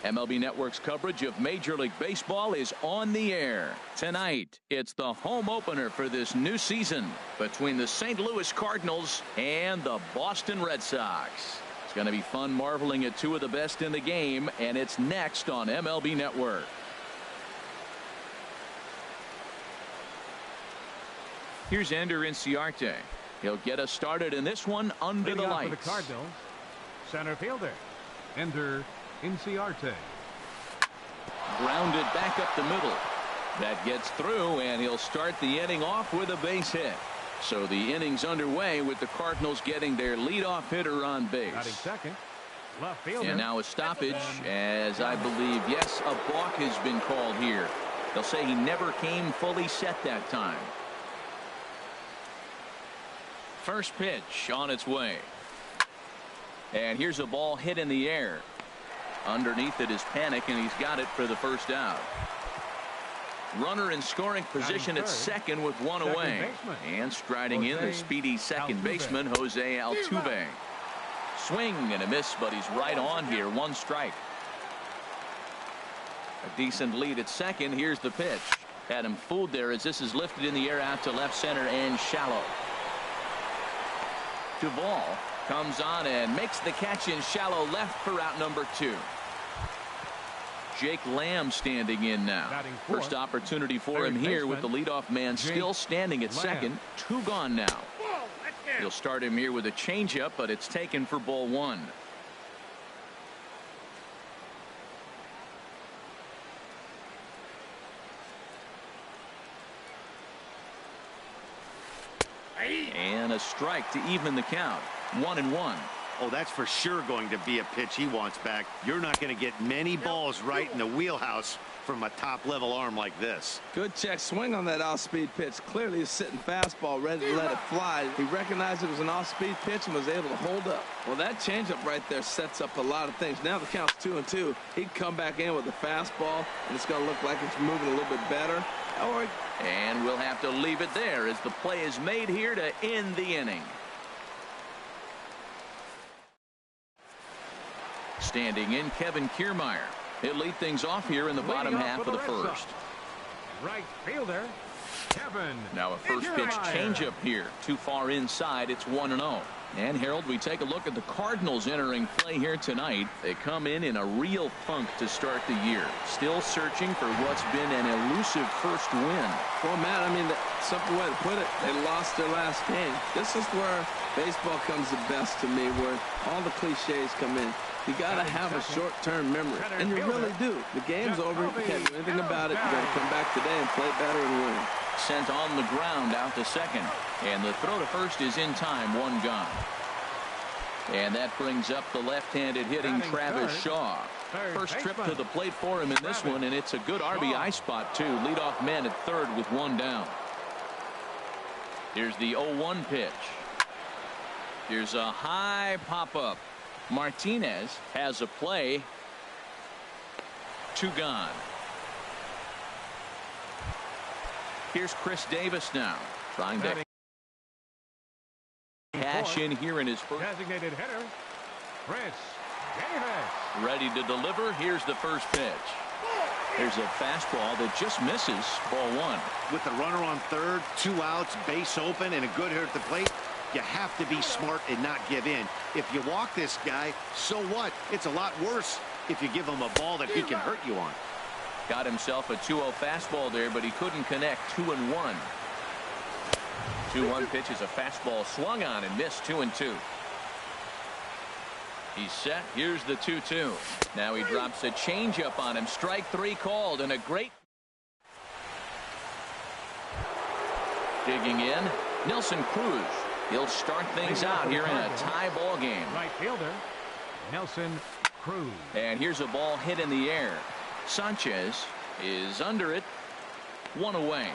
MLB Network's coverage of Major League Baseball is on the air. Tonight, it's the home opener for this new season between the St. Louis Cardinals and the Boston Red Sox. It's going to be fun marveling at two of the best in the game, and it's next on MLB Network. Here's Ender Inciarte. He'll get us started in this one under the lights. For the Cardinals, center fielder, Ender Inciarte. Grounded back up the middle. That gets through, and he'll start the inning off with a base hit. So the inning's underway with the Cardinals getting their leadoff hitter on base. Batting second, left fielder. And now a stoppage, as I believe, yes, a balk has been called here. They'll say he never came fully set that time. First pitch on its way. And here's a ball hit in the air. Underneath it is Panic, and he's got it for the first out. Runner in scoring position at second with one away. And striding in the speedy second baseman, Jose Altuve. Swing and a miss, but he's right on here. One strike. A decent lead at second. Here's the pitch. Had him fooled there as this is lifted in the air out to left center and shallow. Duvall comes on and makes the catch in shallow left for out number 2. Jake Lamb standing in now. First opportunity for him here with the leadoff man still standing at second. 2 gone now. He'll start him here with a changeup, but it's taken for ball 1. And a strike to even the count. 1-1. Oh, that's for sure going to be a pitch he wants back. You're not going to get many balls right in the wheelhouse from a top-level arm like this. Good check swing on that off-speed pitch. Clearly a sitting fastball ready to let it fly. He recognized it was an off-speed pitch and was able to hold up. Well, that changeup right there sets up a lot of things. Now the count's 2-2. He'd come back in with a fastball, and it's going to look like it's moving a little bit better. And we'll have to leave it there as the play is made here to end the inning. Standing in, Kevin Kiermaier. He'll lead things off here in the bottom half of the first. Right fielder, Kevin. Now a first pitch changeup here. Too far inside. It's 1-0. And Harold, we take a look at the Cardinals entering play here tonight. They come in a real funk to start the year. Still searching for what's been an elusive first win. Well, Matt, I mean, the simple way to put it, they lost their last game. This is where baseball comes the best to me, where all the cliches come in. You got to have a short-term memory, and you really do. The game's over. You can't do anything about it. You got to come back today and play better and win. Sent on the ground out to second, and the throw to first is in time. 1 gone. And that brings up the left-handed hitting Travis Shaw. First trip to the plate for him in this one, and it's a good RBI spot too. Leadoff man at third with 1 down. Here's the 0-1 pitch. Here's a high pop-up. Martinez has a play. 2 gone. Here's Chris Davis now, trying to cash in here in his first. Designated hitter, Chris Davis. Ready to deliver. Here's the first pitch. There's a fastball that just misses. Ball 1. With the runner on third, 2 outs, base open, and a good hitter at the plate, you have to be smart and not give in. If you walk this guy, so what? It's a lot worse if you give him a ball that he can hurt you on. Got himself a 2-0 fastball there, but he couldn't connect. 2-1. 2-1 pitch is a fastball swung on and missed. 2-2. He's set. Here's the 2-2. Now he drops a changeup on him. Strike 3 called, and a great digging in. Nelson Cruz. He'll start things out here in a tie ball game. Right fielder, Nelson Cruz. And here's a ball hit in the air. Sanchez is under it. 1 away.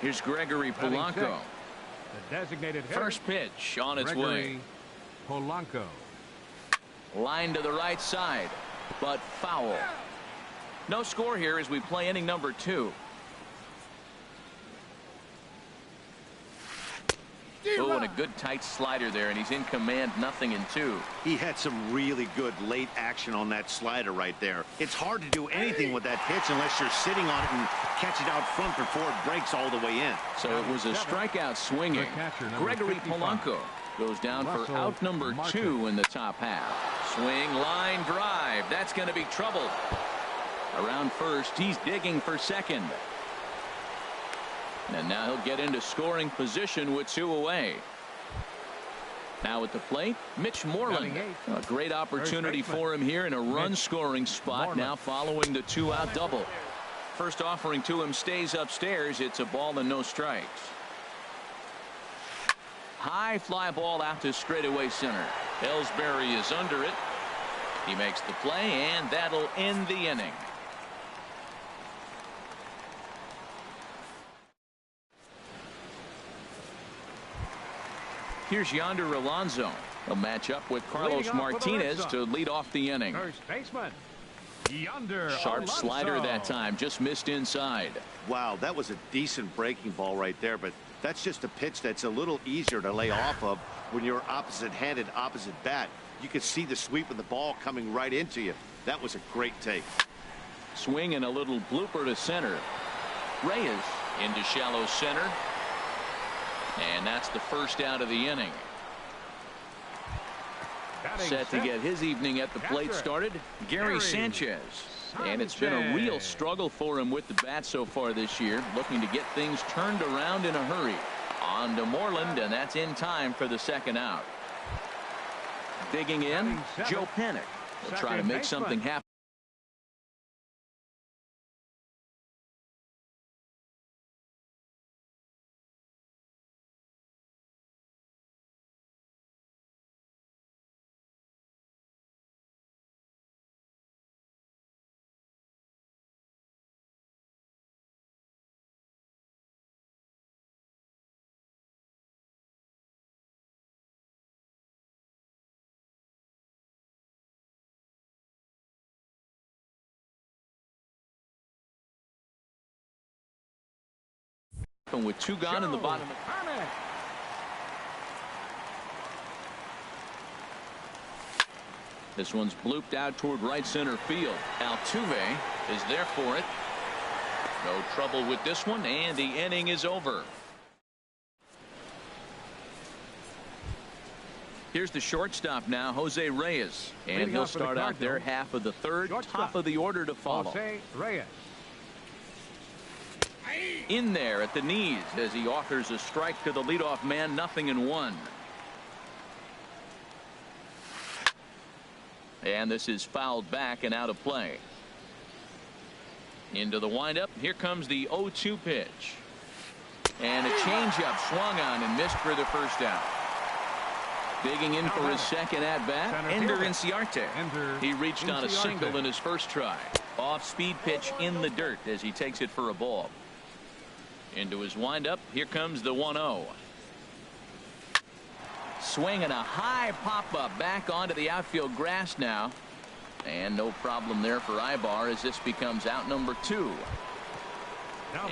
Here's Gregory Polanco. The designated hitter. First pitch on its way. Polanco. Line to the right side, but foul. No score here as we play inning number 2. Oh, and a good tight slider there, and he's in command, 0-2. He had some really good late action on that slider right there. It's hard to do anything with that pitch unless you're sitting on it and catch it out front before it breaks all the way in. So it was a strikeout swinging. Gregory 55. Polanco goes down for out number 2 in the top half. Swing, line drive. That's going to be trouble. Around first, he's digging for second. And now he'll get into scoring position with 2 away. Now at the plate, Mitch Moreland. A great opportunity for him here in a run-scoring spot now following the 2-out double. First offering to him stays upstairs. It's a ball and no strikes. High fly ball out to straightaway center. Ellsbury is under it. He makes the play, and that'll end the inning. Here's Yonder Alonso. He'll match up with Carlos Martinez to lead off the inning. First baseman, Yonder Sharp Alonso. slider that time, just missed inside. Wow, that was a decent breaking ball right there, but that's just a pitch that's a little easier to lay off of when you're opposite-handed, opposite bat. You could see the sweep of the ball coming right into you. That was a great take. Swing and a little blooper to center. Reyes into shallow center. And that's the first out of the inning. Set to get his evening at the plate started, Gary Sanchez. And it's been a real struggle for him with the bat so far this year, looking to get things turned around in a hurry. On to Moreland, and that's in time for the second out. Digging in, Joe Panik will try to make something happen. With 2 gone in the bottom. This one's blooped out toward right center field. Altuve is there for it. No trouble with this one, and the inning is over. Here's the shortstop now, Jose Reyes, and he'll start out there half of the third, top of the order to follow. Jose Reyes. In there at the knees as he offers a strike to the leadoff man, 0-1. And this is fouled back and out of play. Into the windup. Here comes the 0-2 pitch. And a changeup swung on and missed for the first out. Digging in for his second at-bat, Ender Inciarte. He reached on a single in his first try. Off-speed pitch in the dirt as he takes it for a ball. Into his windup. Here comes the 1-0. Swing and a high pop-up back onto the outfield grass now. And no problem there for Ibar as this becomes out number 2.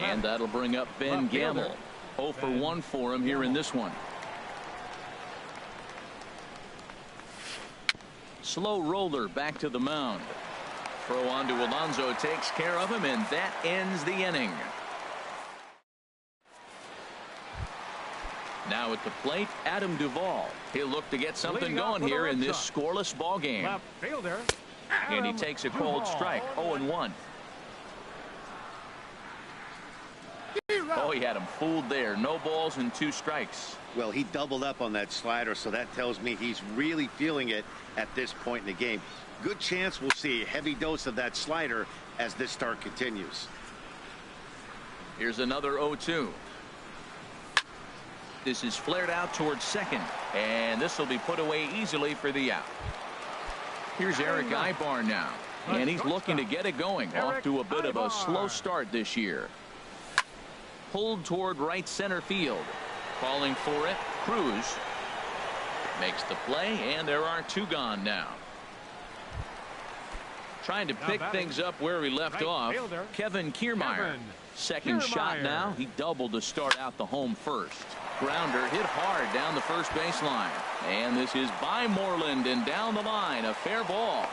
And that'll bring up Ben Gamble. 0 for 1 for him here in this one. Slow roller back to the mound. Throw on to Alonso takes care of him, and that ends the inning. Now at the plate, Adam Duvall. He'll look to get something going here in this scoreless ball game. And he takes a cold strike, 0-1. Oh, he had him fooled there. No balls and 2 strikes. Well, he doubled up on that slider, so that tells me he's really feeling it at this point in the game. Good chance we'll see a heavy dose of that slider as this start continues. Here's another 0-2. This is flared out towards second, and this will be put away easily for the out. Here's Eric Ibar now, and he's looking to get it going. Off to a bit of a slow start this year. Pulled toward right center field. Calling for it, Cruz makes the play, and there are 2 gone now. Trying to pick things up where he left off. Kevin Kiermaier. Second shot now. He doubled to start out the home first. Grounder hit hard down the first baseline. And this is by Moreland and down the line. A fair ball.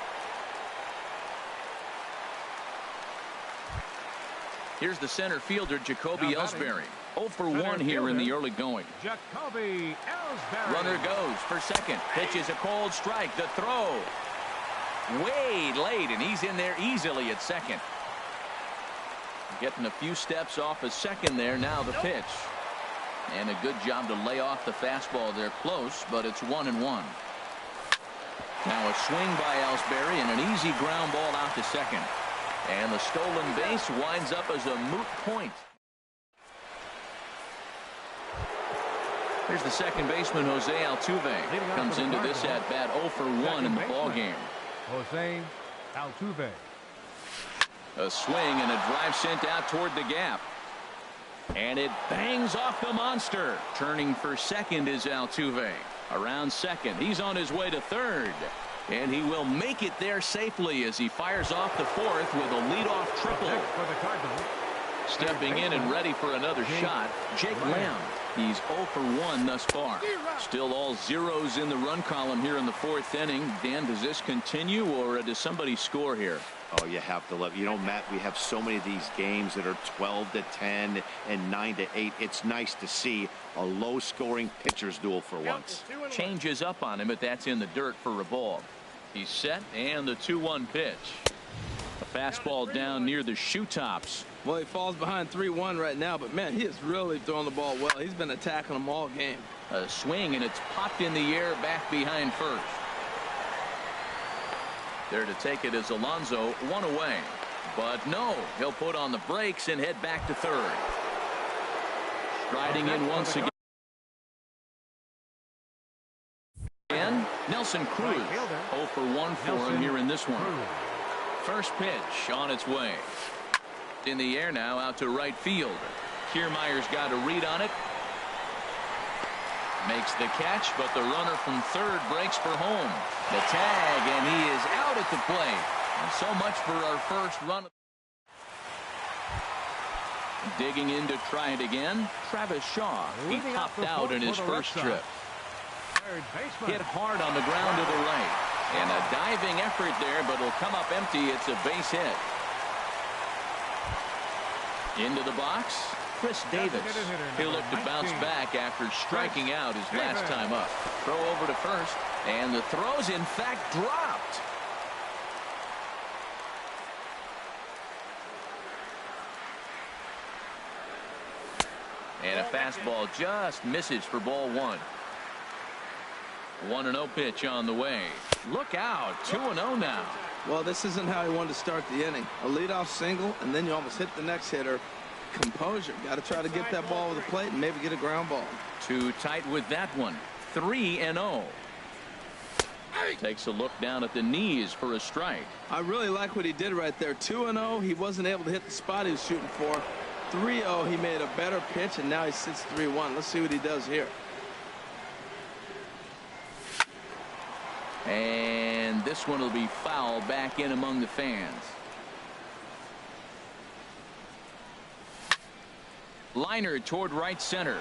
Here's the center fielder, Jacoby Ellsbury. 0 for 1 here in the early going. Jacoby Ellsbury. Runner goes for second. Pitches a cold strike. The throw. Way late, and he's in there easily at second. Getting a few steps off a second there. Now the pitch. And a good job to lay off the fastball there close, but it's 1-1. Now a swing by Ellsbury and an easy ground ball out to second. And the stolen base winds up as a moot point. Here's the second baseman, Jose Altuve. Comes into this at bat 0 for 1 in the ball game. Jose Altuve. A swing and a drive sent out toward the gap. And it bangs off the monster. Turning for second is Altuve. Around second. He's on his way to third. And he will make it there safely as he fires off the fourth with a leadoff triple. Stepping in and ready for another shot, Jake Lamb. He's 0 for 1 thus far. Still all zeros in the run column here in the fourth inning. Dan, does this continue or does somebody score here? Oh, you have to love. You know, Matt, we have so many of these games that are 12-10 and 9-8. It's nice to see a low-scoring pitcher's duel for once. Changes up on him, but that's in the dirt for a ball. He's set, and the 2-1 pitch. A fastball down near the shoe tops. Well, he falls behind 3-1 right now, but man, he is really throwing the ball well. He's been attacking them all game. A swing, and it's popped in the air back behind first. There to take it is Alonso, 1 away. But no, he'll put on the brakes and head back to third. Striding in once again. And Nelson Cruz, 0 for 1 for him here in this one. First pitch on its way. In the air now out to right field. Kiermaier's got a read on it. Makes the catch, but the runner from third breaks for home. The tag, and he is out at the plate. And so much for our first run. Digging in to try it again, Travis Shaw. He popped out in his first trip. Hit hard on the ground to the right. And a diving effort there, but it'll come up empty. It's a base hit. Into the box, Chris Davis. He'll look to bounce back after striking out his last time up. Throw over to first, and the throw's in fact dropped. And a fastball just misses for ball 1. 1-0 pitch on the way. Look out, 2-0 now. Well, this isn't how he wanted to start the inning. A leadoff single, and then you almost hit the next hitter. Composure. Got to try to get that ball with the plate and maybe get a ground ball. Too tight with that one. 3-0. Takes a look down at the knees for a strike. I really like what he did right there. 2-0. He wasn't able to hit the spot he was shooting for. 3-0. He made a better pitch, and now he sits 3-1. Let's see what he does here. And this one will be foul back in among the fans. Liner toward right center.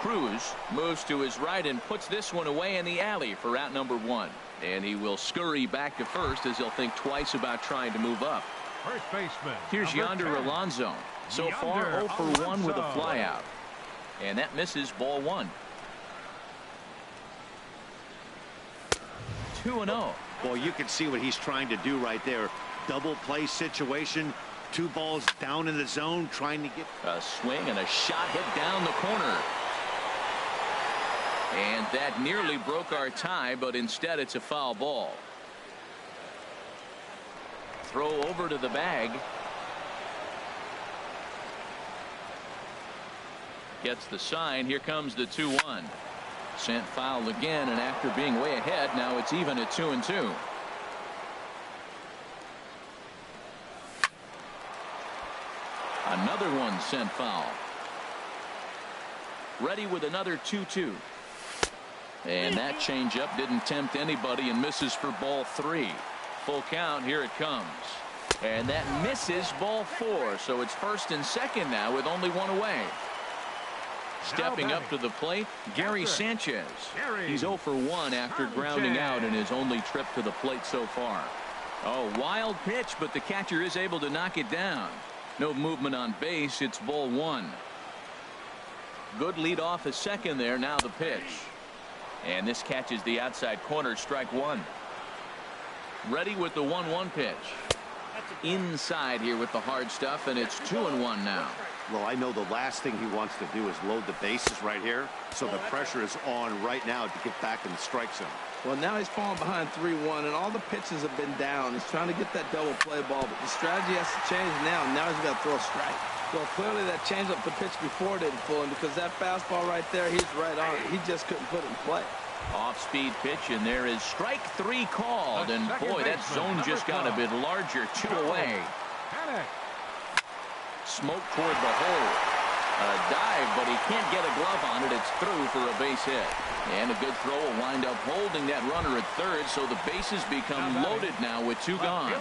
Cruz moves to his right and puts this one away in the alley for out number 1. And he will scurry back to first as he'll think twice about trying to move up. First baseman. Here's Yonder Alonso. So far 0 for 1 with a flyout. And that misses ball 1. 2-0. Well, you can see what he's trying to do right there. Double play situation. 2 balls down in the zone, trying to get a swing and a shot hit down the corner. And that nearly broke our tie, but instead it's a foul ball. Throw over to the bag. Gets the sign. Here comes the 2-1. Sent foul again, and after being way ahead, now it's even at 2-2. Another one sent foul. Ready with another 2-2. And that changeup didn't tempt anybody and misses for ball 3. Full count. Here it comes. And that misses, ball 4. So it's first and second now with only one away. Stepping up to the plate, Gary Sanchez. He's 0 for 1 after grounding out in his only trip to the plate so far. Oh, wild pitch, but the catcher is able to knock it down. No movement on base. It's ball 1. Good lead off a second there. Now the pitch. And this catches the outside corner. Strike 1. Ready with the 1-1 pitch. Inside here with the hard stuff, and it's 2-1 now. Well, I know the last thing he wants to do is load the bases right here, so the pressure is on right now to get back in the strike zone. Well, now he's falling behind 3-1, and all the pitches have been down. He's trying to get that double play ball, but the strategy has to change now. Now he's got to throw a strike. Well, clearly that changeup, the pitch before didn't fool him, because that fastball right there, he's right on it. He just couldn't put it in play. Off-speed pitch, and there is strike 3 called, and boy, that zone just got a bit larger. 2 away. Smoke toward the hole. A dive, but he can't get a glove on it. It's through for a base hit. And a good throw will wind up holding that runner at third, so the bases become loaded now with 2 gone.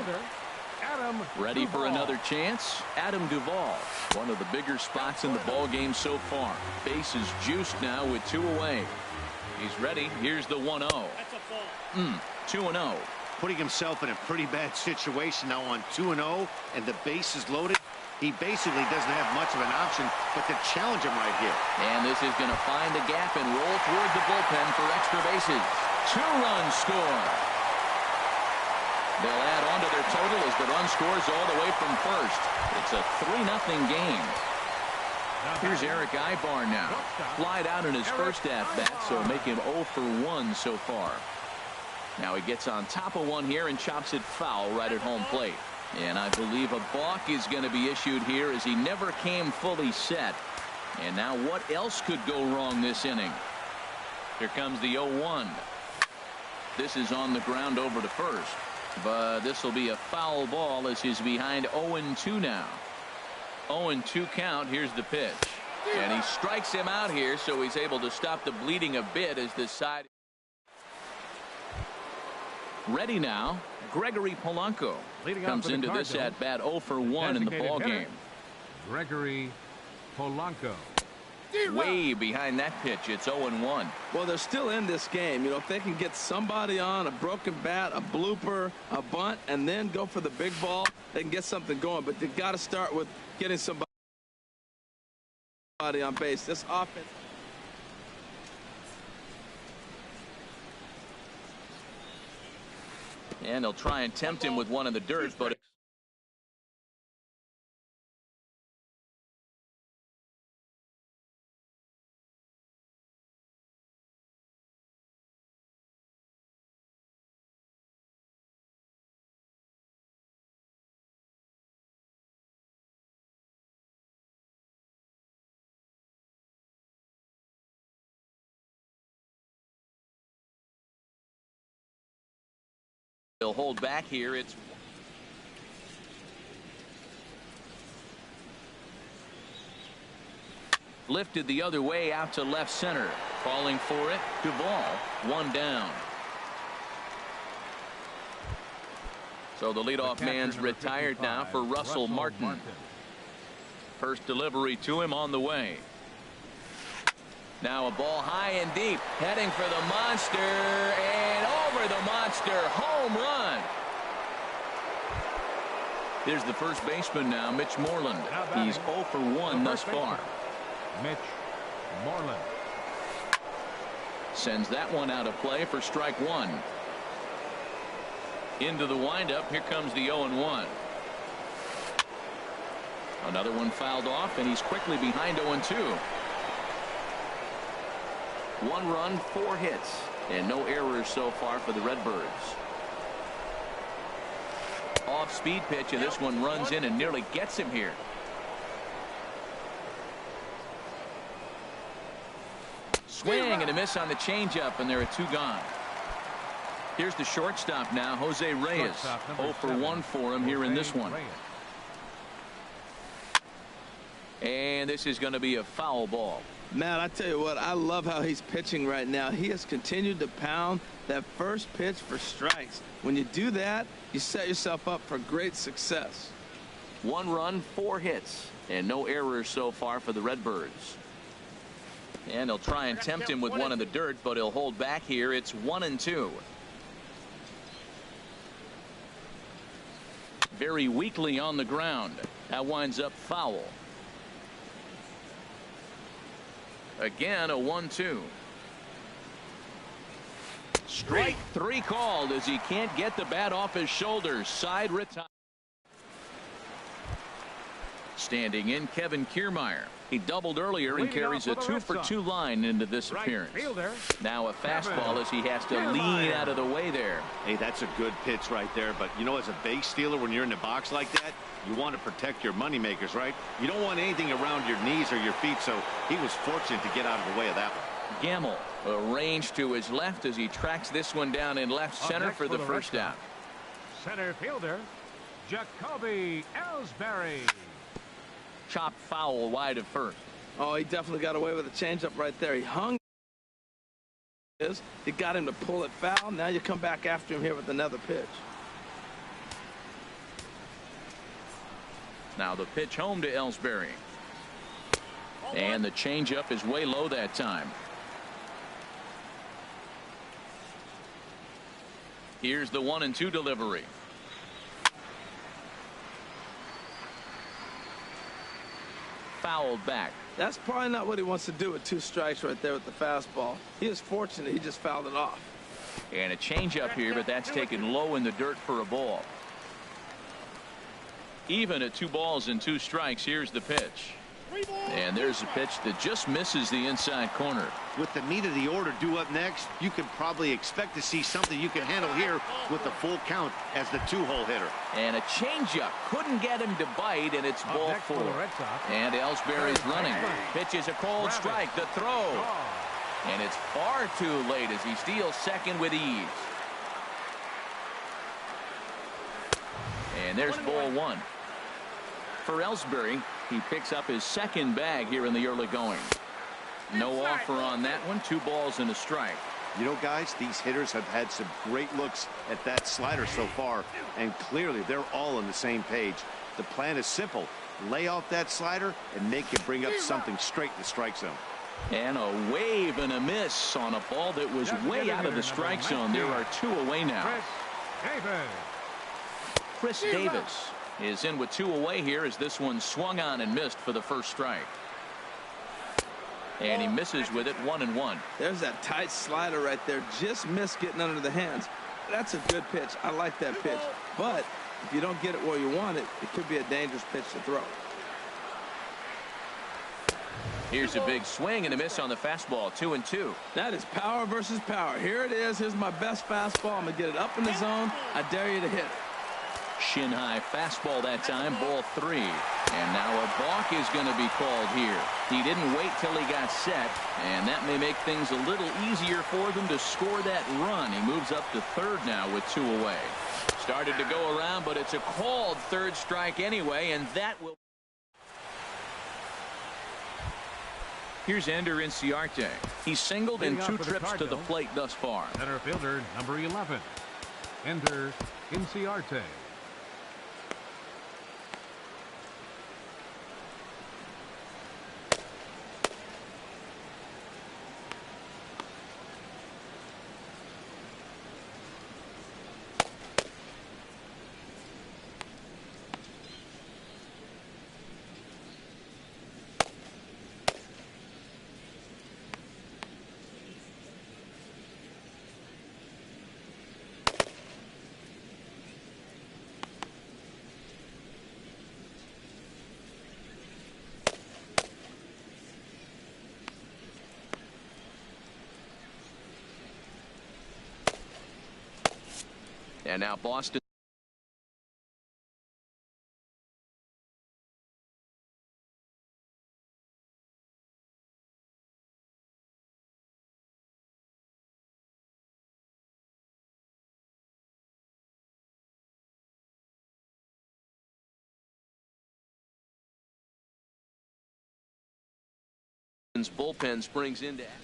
Ready for another chance? Adam Duvall, one of the bigger spots in the ball game so far. Bases juiced now with 2 away. He's ready. Here's the 1-0. 2-0. Putting himself in a pretty bad situation now on 2-0, and the base is loaded. He basically doesn't have much of an option but to challenge him right here. And this is going to find a gap and roll toward the bullpen for extra bases. 2-run score. They'll add on to their total as the run scores all the way from first. It's a 3-0 game. Here's Eric Ibar now. Flied out in his first at-bat, so make him 0 for 1 so far. Now he gets on top of one here and chops it foul right at home plate. And I believe a balk is going to be issued here as he never came fully set. And now what else could go wrong this inning? Here comes the 0-1. This is on the ground over to first. But this will be a foul ball as he's behind 0-2 now. 0-2 count. Here's the pitch. And he strikes him out here, so he's able to stop the bleeding a bit as this side. Ready now, Gregory Polanco comes into this at bat 0 for 1 in the ball game. Gregory Polanco. Way behind that pitch. It's 0-1. Well, they're still in this game. You know, if they can get somebody on a broken bat, a blooper, a bunt, and then go for the big ball, they can get something going. But they've got to start with getting somebody on base. This offense. And they'll try and tempt him with one in the dirt, but they'll hold back here. It's lifted the other way out to left center. Falling for it. Duvall, 1 down. So the leadoff man's retired now for Russell Martin. First delivery to him on the way. Now a ball high and deep, heading for the monster, and over the monster, home run. Here's the first baseman now, Mitch Moreland. He's 0 for 1 thus far. Mitch Moreland sends that one out of play for strike 1. Into the windup. Here comes the 0-1. Another one fouled off, and he's quickly behind 0-2. 1 run, 4 hits, and no errors so far for the Redbirds. Off-speed pitch, and this one runs in and nearly gets him here. Swing and a miss on the changeup, and there are 2 gone. Here's the shortstop now, Jose Reyes. 0 for 1 for him here in this one. And this is going to be a foul ball. Man, I tell you what, I love how he's pitching right now. He has continued to pound that first pitch for strikes. When you do that, you set yourself up for great success. 1 run, 4 hits, and no errors so far for the Redbirds. And they'll try and tempt him with one in the dirt, but he'll hold back here. It's 1-2. Very weakly on the ground. That winds up foul. Again, a 1-2. Strike 3 called as he can't get the bat off his shoulders. Side retire. Standing in, Kevin Kiermaier. He doubled earlier and carries a 2-for-2 line into this appearance. Now a fastball as he has to lean out of the way there. Hey, that's a good pitch right there. But, you know, as a base stealer, when you're in the box like that, you want to protect your moneymakers, right? You don't want anything around your knees or your feet, so he was fortunate to get out of the way of that one. Gamble arranged to his left as he tracks this one down in left center for the first out. Center fielder, Jacoby Ellsbury. Chopped foul wide of first. Oh, he definitely got away with a changeup right there. He hung. You got him to pull it foul. Now you come back after him here with another pitch. Now the pitch home to Ellsbury. And the changeup is way low that time. Here's the 1-2 delivery. Fouled back. That's probably not what he wants to do with 2 strikes right there with the fastball. He is fortunate he just fouled it off. And a changeup here, but that's taken low in the dirt for a ball. Even at 2 balls and 2 strikes. Here's the pitch. And there's a pitch that just misses the inside corner. With the meat of the order due up next, you can probably expect to see something you can handle here with the full count as the 2-hole hitter. And a changeup couldn't get him to bite, and it's ball 4. And Ellsbury's running. Pitch is a cold strike. The throw. And it's far too late as he steals second with ease. And there's ball 1. For Ellsbury, he picks up his 2nd bag here in the early going. No offer on that one. 2 balls and a strike. You know, guys, these hitters have had some great looks at that slider so far, and clearly they're all on the same page. The plan is simple. Lay off that slider and make it bring up something straight in the strike zone. And a wave and a miss on a ball that was way out of the strike zone. There are 2 away now. Chris Davis is in with 2 away here as this one swung on and missed for the first strike. And he misses with it 1-1. There's that tight slider right there. Just missed getting under the hands. That's a good pitch. I like that pitch. But if you don't get it where you want it, it could be a dangerous pitch to throw. Here's a big swing and a miss on the fastball. 2-2. That is power versus power. Here it is. Here's my best fastball. I'm going to get it up in the zone. I dare you to hit it. Shin high fastball that time. Ball 3. And now a balk is going to be called here. He didn't wait till he got set, and that may make things a little easier for them to score that run. He moves up to 3rd now with 2 away. Started to go around, but it's a called 3rd strike anyway, and that will. Here's Ender Inciarte. He's singled in 2 trips to the plate thus far. Center fielder, number 11, Ender Inciarte. And now Boston. bullpen springs into action.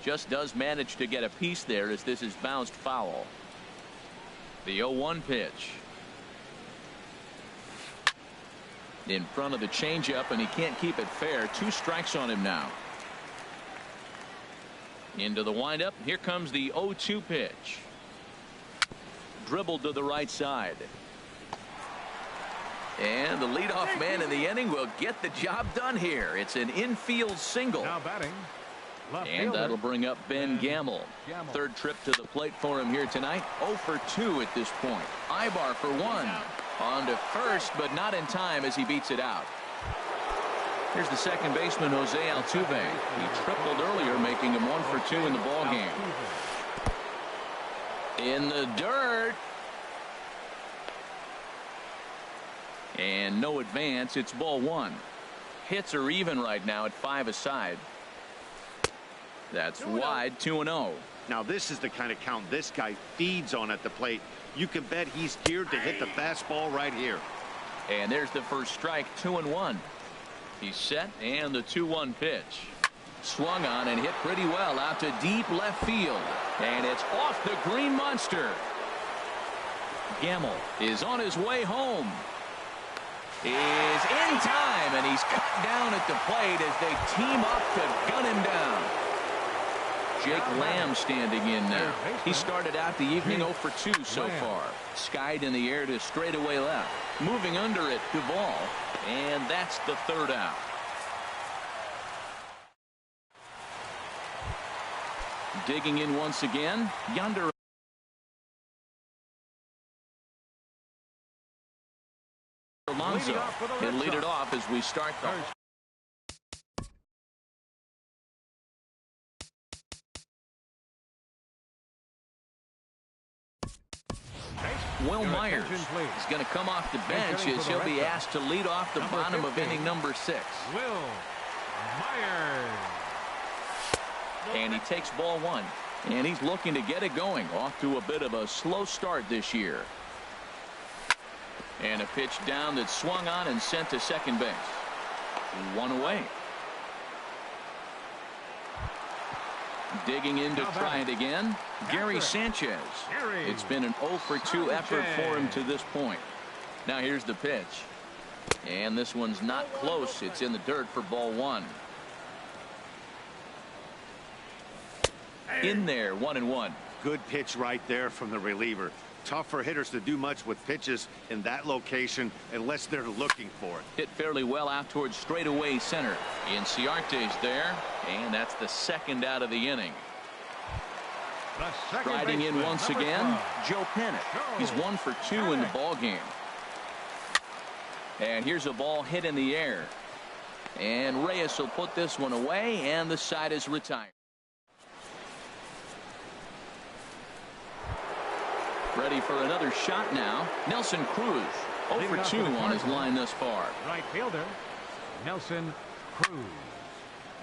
Just does manage to get a piece there as this is bounced foul. The 0-1 pitch. In front of the changeup, and he can't keep it fair. 2 strikes on him now. Into the windup. Here comes the 0-2 pitch. Dribbled to the right side. And the leadoff man in the inning will get the job done here. It's an infield single. Now batting. And that'll bring up Ben Gamble. Third trip to the plate for him here tonight. 0 for 2 at this point. Ibar for 1. On to first, but not in time as he beats it out. Here's the second baseman, Jose Altuve. He tripled earlier, making him 1 for 2 in the ballgame. In the dirt. And no advance. It's ball 1. Hits are even right now at 5 aside. That's wide. 2-0. Now this is the kind of count this guy feeds on at the plate. You can bet he's geared to hit the fastball right here. And there's the first strike. 2-1. He's set, and the 2-1 pitch. Swung on and hit pretty well out to deep left field. And it's off the green monster. Gamble is on his way home. Is in time, and he's cut down at the plate as they team up to gun him down. Jake Lamb standing in now. He started out the evening 0 for 2 so far. Skied in the air to straightaway left. Moving under it to ball. And that's the third out. Digging in once again. Yonder. Alonso. He'll lead it off as we start the Will Myers is going to come off the bench as he'll be asked to lead off the bottom of inning number 6. Will Myers. And he takes ball 1. And he's looking to get it going. Off to a bit of a slow start this year. And a pitch down that swung on and sent to second base. 1 away. Digging in to try it again. Gary Sanchez. It's been an 0 for 2 effort for him to this point. Now here's the pitch. And this one's not close. It's in the dirt for ball 1. In there, 1-1. Good pitch right there from the reliever. Tough for hitters to do much with pitches in that location unless they're looking for it. Hit fairly well out towards straightaway center. Inciarte's there, and that's the second out of the inning. Striding in once again, Joe Pennant. He's 1 for 2 in the ball game. And here's a ball hit in the air. And Reyes will put this one away, and the side is retired. Ready for another shot now. Nelson Cruz 0 for 2 on his line thus far. Right fielder Nelson Cruz.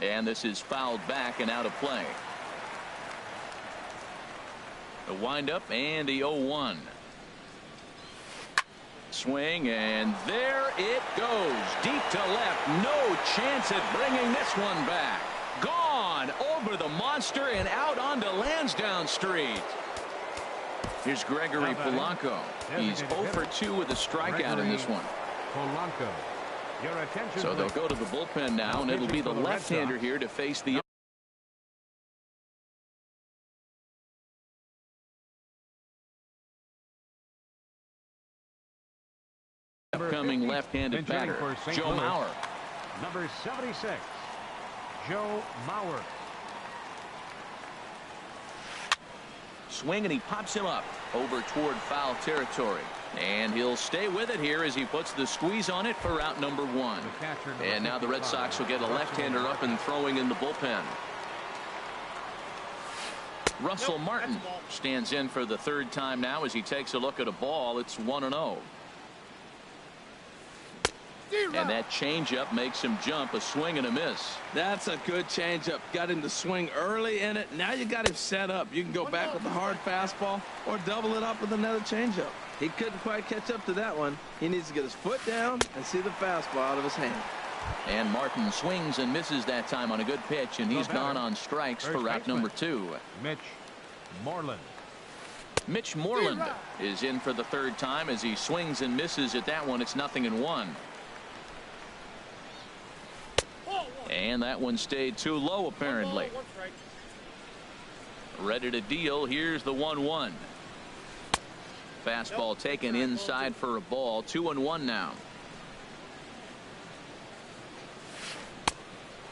And this is fouled back and out of play. The windup and the 0-1. Swing, and there it goes. Deep to left. No chance at bringing this one back. Gone over the monster and out onto Lansdowne Street. Here's Gregory Polanco. He's 0 for 2 with a strikeout in this one. Polanco. Your attention, so they'll go to the bullpen now, and it'll be the left-hander here to face the upcoming left-handed batter, Joe Mauer. Number 76, Joe Mauer. Swing, and he pops him up over toward foul territory. And he'll stay with it here as he puts the squeeze on it for out number 1. And now the Red Sox will get a left-hander up and throwing in the bullpen. Russell Martin stands in for the third time now as he takes a look at a ball. It's 1-0. And that changeup makes him jump. A swing and a miss. That's a good changeup. Got him to swing early in it. Now you got him set up. You can go back with the hard fastball or double it up with another changeup. He couldn't quite catch up to that one. He needs to get his foot down and see the fastball out of his hand. And Martin swings and misses that time on a good pitch, and he's gone on strikes for route number 2. Mitch Moreland. Mitch Moreland is in for the third time as he swings and misses at that one. It's 0-1. And that one stayed too low, apparently. Ready to deal. Here's the 1-1. Fastball taken inside for a ball. 2-1 now.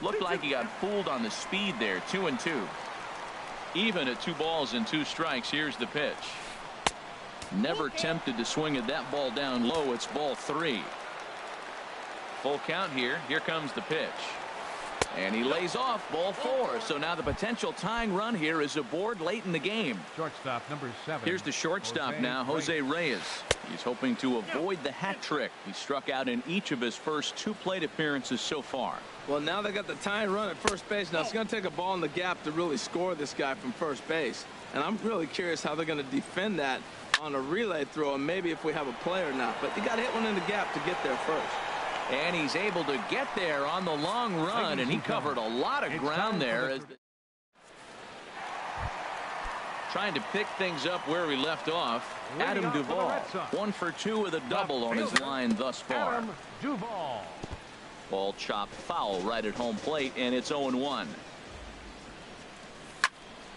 Looked like he got fooled on the speed there. 2-2. Even at 2 balls and 2 strikes. Here's the pitch. Never tempted to swing at that ball down low. It's ball 3. Full count here. Here comes the pitch. And he lays off ball 4. So now the potential tying run here is aboard late in the game. Shortstop number 7. Here's the shortstop now, Jose Reyes. He's hoping to avoid the hat trick. He struck out in each of his first 2 plate appearances so far. Well, now they got the tying run at first base. Now it's going to take a ball in the gap to really score this guy from first base. And I'm really curious how they're going to defend that on a relay throw, and maybe if we have a play or not. But you got to hit one in the gap to get there first. And he's able to get there on the long run, and he covered a lot of ground there. Trying to pick things up where we left off. Adam Duvall, 1 for 2 with a double on his line thus far. Adam Duvall. Ball chopped foul right at home plate, and it's 0-1.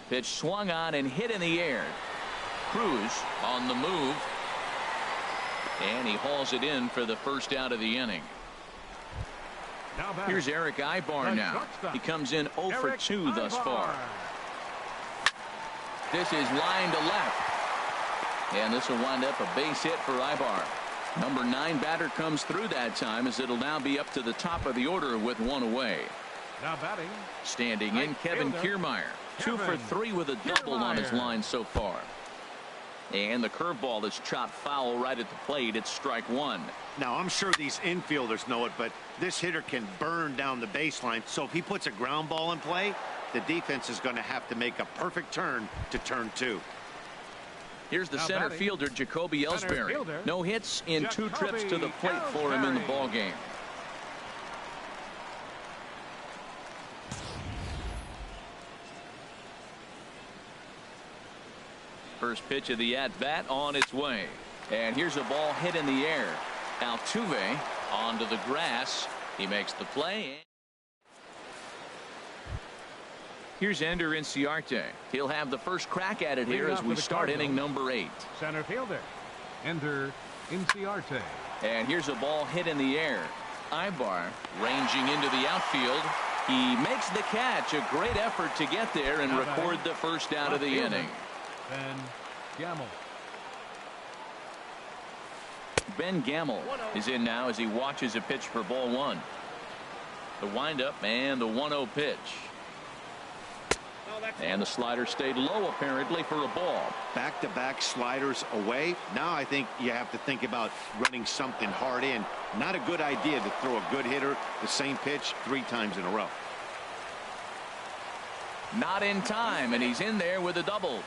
Pitch swung on and hit in the air. Cruz on the move, and he hauls it in for the first out of the inning. Here's Eric Ibar now. He comes in 0 for 2 thus far. This is line to left, and this will wind up a base hit for Ibar. Number 9 batter comes through that time, as it'll now be up to the top of the order with 1 away. Now batting. Standing in, Kevin Kiermaier. 2 for 3 with a double on his line so far. And the curveball is chopped foul right at the plate. It's strike 1. Now, I'm sure these infielders know it, but this hitter can burn down the baseline. So if he puts a ground ball in play, the defense is going to have to make a perfect turn to turn 2. Here's the center fielder, Jacoby Ellsbury. No hits in 2 trips to the plate for him in the ball game. First pitch of the at-bat on its way. And here's a ball hit in the air. Altuve onto the grass. He makes the play. Here's Ender Inciarte. He'll have the first crack at it here as we start inning number 8. Center fielder, Ender Inciarte. And here's a ball hit in the air. Ibar ranging into the outfield. He makes the catch. A great effort to get there and record the first out of the inning. Ben Gamel is in now as he watches a pitch for ball 1. The windup and the 1-0 pitch. And the slider stayed low apparently for a ball. Back-to-back sliders away. Now I think you have to think about running something hard in. Not a good idea to throw a good hitter the same pitch 3 times in a row. Not in time, and he's in there with a double.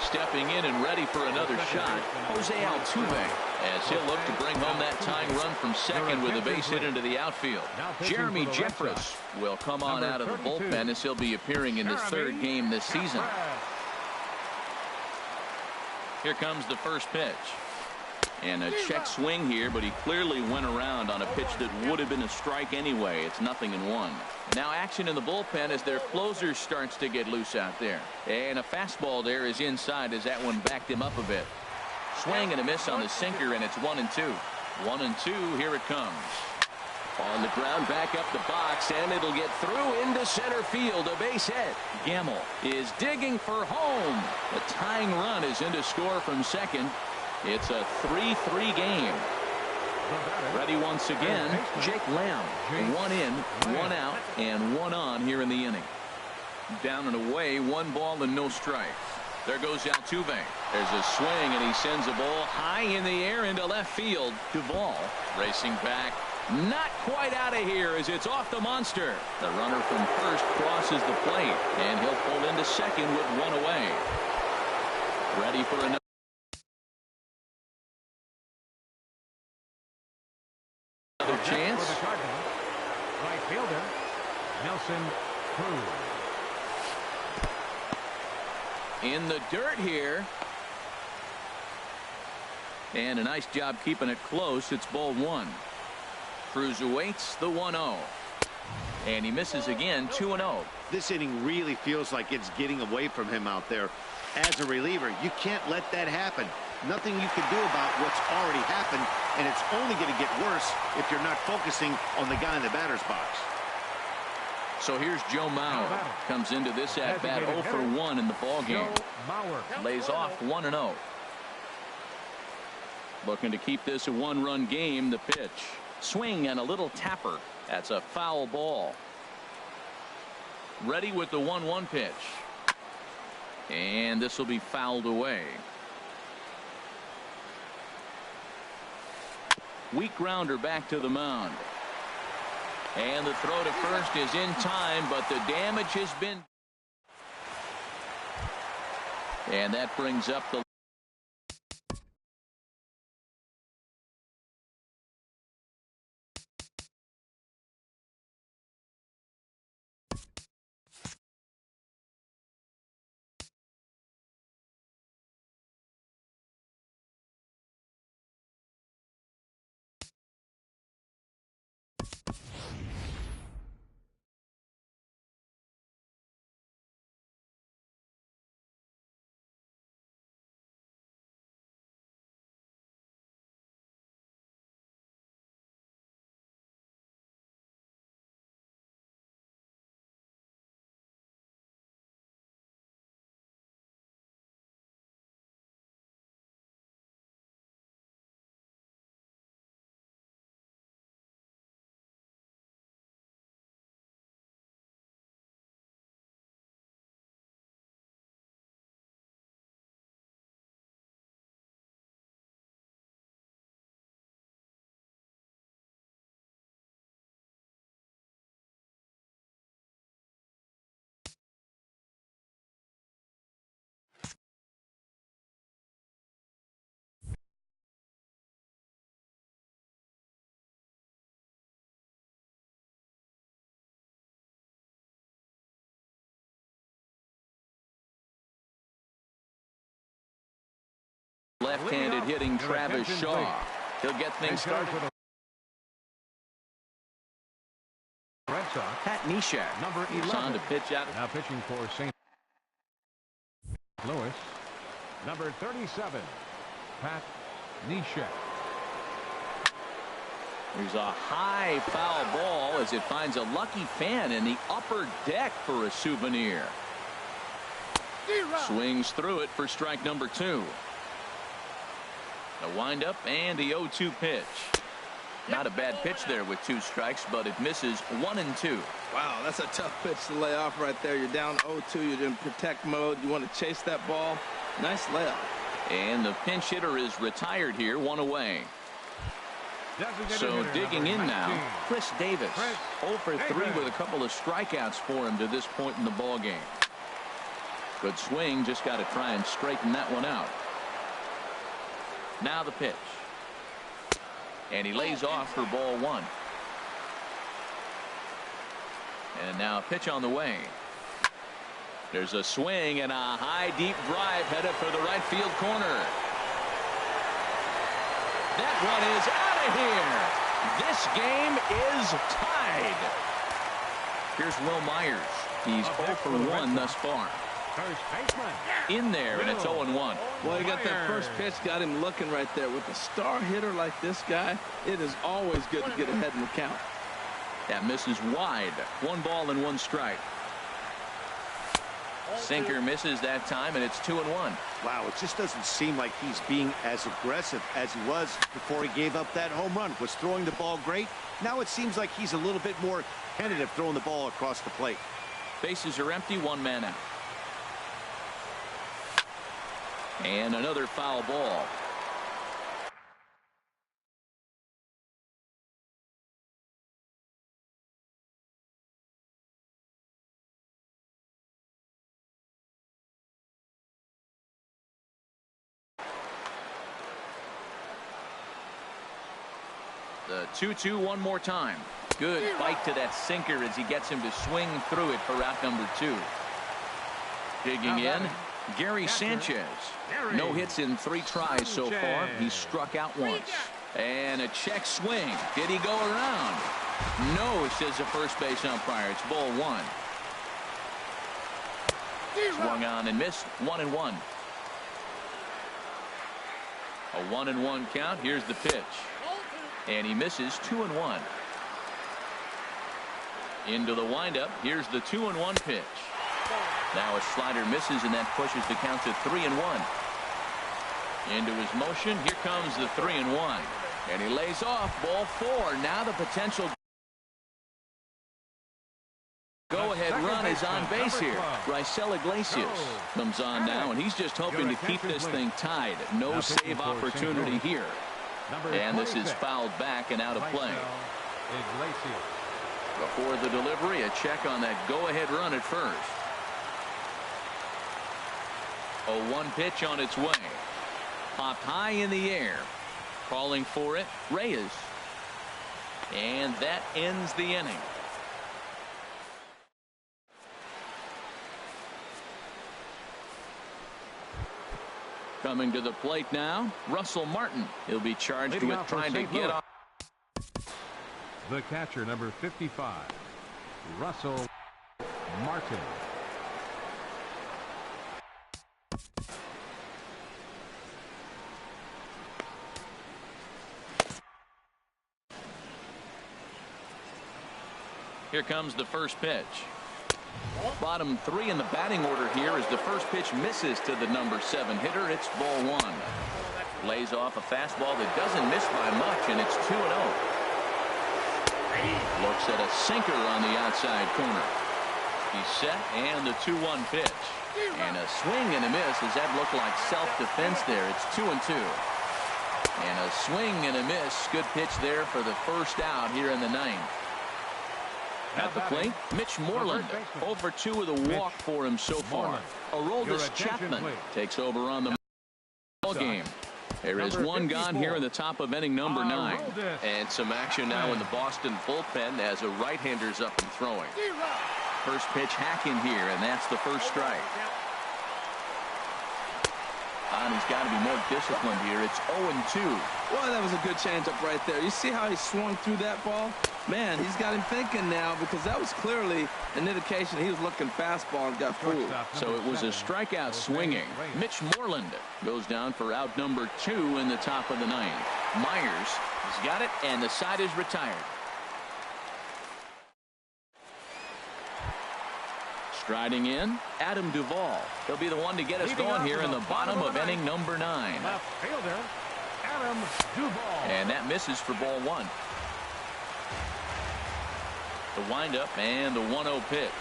Stepping in and ready for another shot, Jose Altuve, as he'll look to bring home that tying run from second with a base hit into the outfield. Jeremy Jeffress will come on out of the bullpen as he'll be appearing in his 3rd game this season. Here comes the first pitch. And a check swing here, but he clearly went around on a pitch that would have been a strike anyway. It's 0-1. Now action in the bullpen as their closer starts to get loose out there. And a fastball there is inside as that one backed him up a bit. Swing and a miss on the sinker, and it's 1-2. 1-2, here it comes. On the ground, back up the box, and it'll get through into center field. A base hit. Gamel is digging for home. The tying run is into score from second. It's a 3-3 game. Ready once again, Jake Lamb. 1 in, 1 out, and 1 on here in the inning. Down and away, 1 ball and no strikes. There goes Altuve. There's a swing, and he sends a ball high in the air into left field. Duvall racing back. Not quite out of here as it's off the monster. The runner from first crosses the plate, and he'll pull into second with one away. Ready for another chance. For the Cardinals, right fielder, Nelson Cruz. In the dirt here. And a nice job keeping it close. It's ball one. Cruz awaits the 1-0. And he misses again, 2-0. This inning really feels like it's getting away from him out there. As a reliever, you can't let that happen. Nothing you can do about what's already happened, and it's only going to get worse if you're not focusing on the guy in the batter's box. So here's Joe Mauer. Comes into this at-bat 0 for 1 in the ballgame. Lays off 1-0. Looking to keep this a one-run game. The pitch. Swing and a little tapper. That's a foul ball. Ready with the 1-1 pitch. And this will be fouled away. Weak grounder back to the mound. And the throw to first is in time, but the damage has been. And that brings up the left-handed hitting Travis Shaw. He'll get things started. Red Sox. Pat Neshek. Number 11. He's on to pitch out. Now pitching for St. Louis. Number 37. Pat Neshek. There's a high foul ball as it finds a lucky fan in the upper deck for a souvenir. Swings through it for strike number 2. The windup and the 0-2 pitch. Not a bad pitch there with 2 strikes, but it misses 1 and 2. Wow, that's a tough pitch to lay off right there. You're down 0-2. You're in protect mode. You want to chase that ball. Nice layup. And the pinch hitter is retired here, 1 away. So digging in now, Chris Davis. 0 for 3 with a couple of strikeouts for him to this point in the ball game. Good swing, just got to try and straighten that one out. Now the pitch. And he lays off for ball 1. And now a pitch on the way. There's a swing and a high deep drive headed for the right field corner. That one is out of here. This game is tied. Here's Will Myers. He's 0 for 1 thus far. In there, and it's 0-1. Boy, you got that first pitch, got him looking right there. With a star hitter like this guy, it is always good to get ahead in the count. That misses wide. 1 ball and 1 strike. Sinker misses that time, and it's 2-1. Wow, it just doesn't seem like he's being as aggressive as he was before he gave up that home run. Was throwing the ball great. Now it seems like he's a little bit more tentative throwing the ball across the plate. Bases are empty, 1 man out. And another foul ball. The 2-2 one more time. Good bite to that sinker as he gets him to swing through it for out number 2. Digging in, Gary Sanchez. No hits in 3 tries so far. He struck out once. And a check swing. Did he go around? No, says the first base umpire. It's ball 1. Swung on and missed. 1-1. A 1-1 count. Here's the pitch. And he misses. 2-1. Into the windup. Here's the 2-1 pitch. Now a slider misses, and that pushes the count to 3-1. Into his motion. Here comes the 3-1. And he lays off. Ball 4. Now the potential go-ahead run is on base here. Raisel Iglesias comes on now, and he's just hoping to keep this thing tied. No save opportunity here. And this is fouled back and out of play. Before the delivery, a check on that go-ahead run at first. A 1 pitch on its way. Popped high in the air. Calling for it, Reyes. And that ends the inning. Coming to the plate now, Russell Martin. He'll be charged with trying to get off. The catcher, number 55, Russell Martin. Here comes the first pitch. Bottom 3 in the batting order here as the first pitch misses to the number 7 hitter. It's ball 1. Lays off a fastball that doesn't miss by much, and it's 2-0. Looks at a sinker on the outside corner. He's set, and the 2-1 pitch. And a swing and a miss. Does that look like self-defense there? It's 2-2. And a swing and a miss. Good pitch there for the first out here in the 9th. At the plate, Mitch Moreland. Over 2 with a walk for him so far. Aroldis Chapman takes over on the ball game. There is 1 gone here in the top of inning number 9. And some action now in the Boston bullpen as a right-hander's up and throwing. First pitch hacking here, and that's the first strike. And he's got to be more disciplined here. It's 0-2. Well, that was a good changeup right there. You see how he swung through that ball? Man, he's got him thinking now, because that was clearly an indication he was looking fastball and got fooled. So it was a strikeout swinging. Mitch Moreland goes down for out number 2 in the top of the 9th. Myers has got it, and the side is retired. Striding in, Adam Duvall. He'll be the one to get us going here in the bottom of inning number 9. Left fielder, Adam Duvall. And that misses for ball 1. The windup and the 1-0 pitch.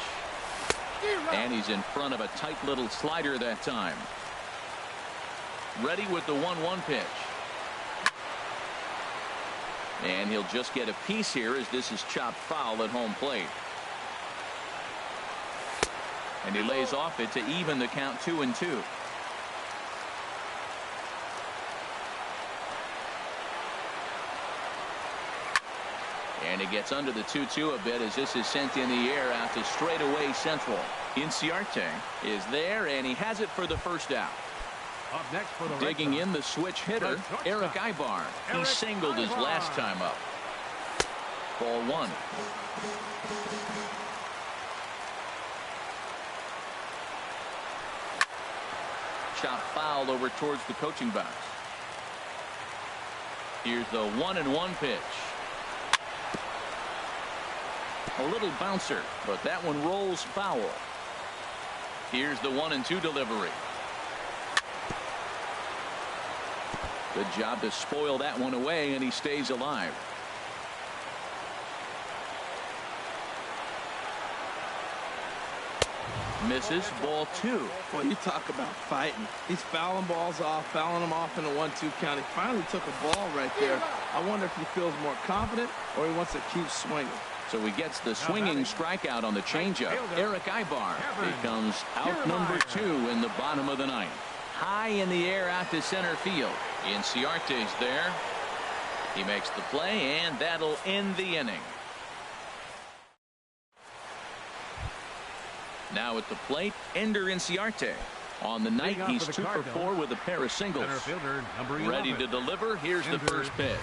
And he's in front of a tight little slider that time. Ready with the 1-1 pitch. And he'll just get a piece here as this is chopped foul at home plate. And he lays off it to even the count 2-2. And it gets under the 2-2 a bit as this is sent in the air out to straightaway central. Inciarte is there, and he has it for the first out. Up next for the digging in the switch hitter, Eric Ibar. He singled his last time up. Ball 1. Chop foul over towards the coaching box. Here's the 1-1 pitch. A little bouncer, but that one rolls foul. Here's the 1-2 delivery. Good job to spoil that one away, and he stays alive. Misses. Ball 2. Well, you talk about fighting. He's fouling balls off, fouling them off in a 1-2 count. He finally took a ball right there. I wonder if he feels more confident or he wants to keep swinging. So he gets the swinging strikeout on the changeup. Eric Ibar becomes out number 2 in the bottom of the ninth. High in the air out to center field. Inciarte's there. He makes the play, and that'll end the inning. Now at the plate, Ender Inciarte. On the night, he's 2 for 4 with a pair of singles. Ready to deliver. Here's the first pitch.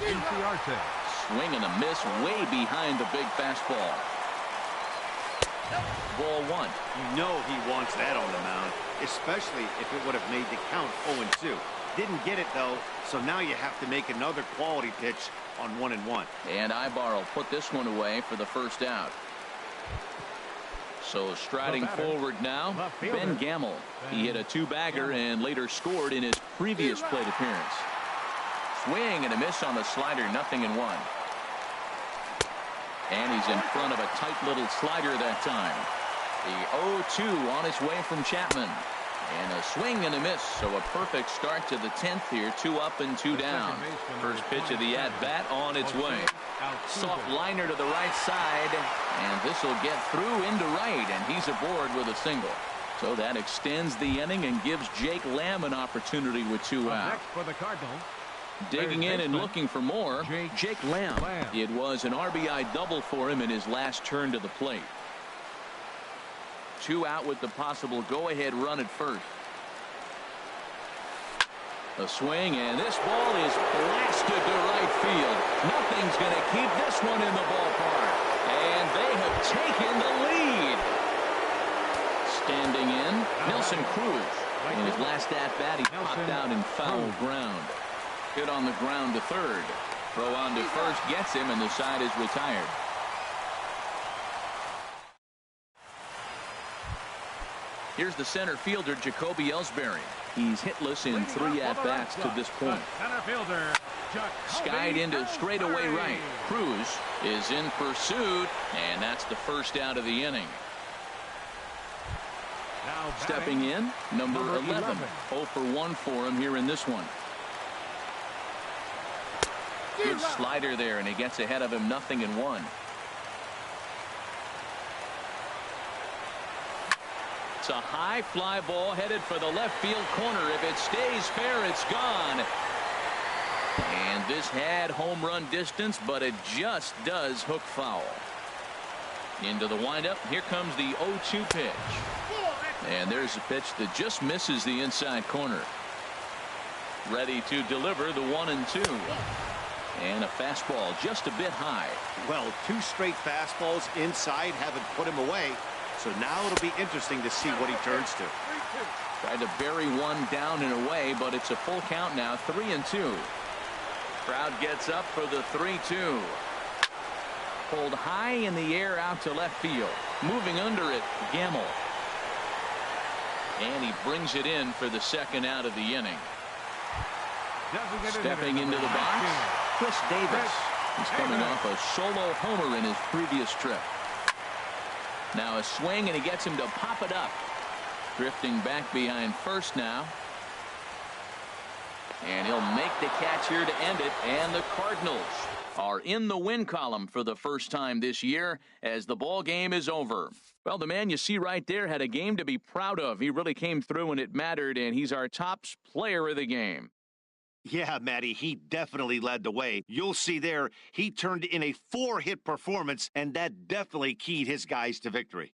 Swing and a miss way behind the big fastball. Ball 1. You know he wants that on the mound, especially if it would have made the count 0-2. Didn't get it, though, so now you have to make another quality pitch on 1-1. And Ibar will put this one away for the first out. So striding forward now, Ben Gamel. He hit a 2-bagger and later scored in his previous plate appearance. Swing and a miss on the slider, 0-1. And he's in front of a tight little slider that time. The 0-2 on his way from Chapman. And a swing and a miss, so a perfect start to the 10th here. 2 up and 2 down. First pitch of the at-bat on its way. Soft liner to the right side, and this will get through into right, and he's aboard with a single. So that extends the inning and gives Jake Lamb an opportunity with 2 out. Digging in and looking for more, Jake Lamb. It was an RBI double for him in his last turn to the plate. 2 out with the possible go-ahead run at first. A swing, and this ball is blasted to right field. Nothing's going to keep this one in the ballpark. And they have taken the lead. Standing in, Nelson Cruz. In his last at-bat, he popped out in foul ground. Hit on the ground to third. Throw on to first gets him, and the side is retired. Here's the center fielder, Jacoby Ellsbury. He's hitless in 3 at-bats to this point. Skied into straightaway right. Cruz is in pursuit, and that's the first out of the inning. Stepping in, number 11. 0 for 1 for him here in this one. Good slider there, and he gets ahead of him, 0-1. It's a high fly ball headed for the left field corner. If it stays fair, it's gone. And this had home run distance, but it just does hook foul. Into the windup. Here comes the 0-2 pitch. And there's a pitch that just misses the inside corner. Ready to deliver the 1-2. And a fastball just a bit high. Well, 2 straight fastballs inside haven't put him away. So now it'll be interesting to see what he turns to. Tried to bury one down and away, but it's a full count now, 3-2. Crowd gets up for the 3-2. Pulled high in the air out to left field. Moving under it, Gamel. And he brings it in for the second out of the inning. Stepping into the box, Chris Davis. He's coming off a solo homer in his previous trip. Now a swing, and he gets him to pop it up. Drifting back behind first now. And he'll make the catch here to end it. And the Cardinals are in the win column for the first time this year as the ball game is over. Well, the man you see right there had a game to be proud of. He really came through when it mattered, and he's our top player of the game. Yeah, Matty, he definitely led the way. You'll see there, he turned in a 4-hit performance, and that definitely keyed his guys to victory.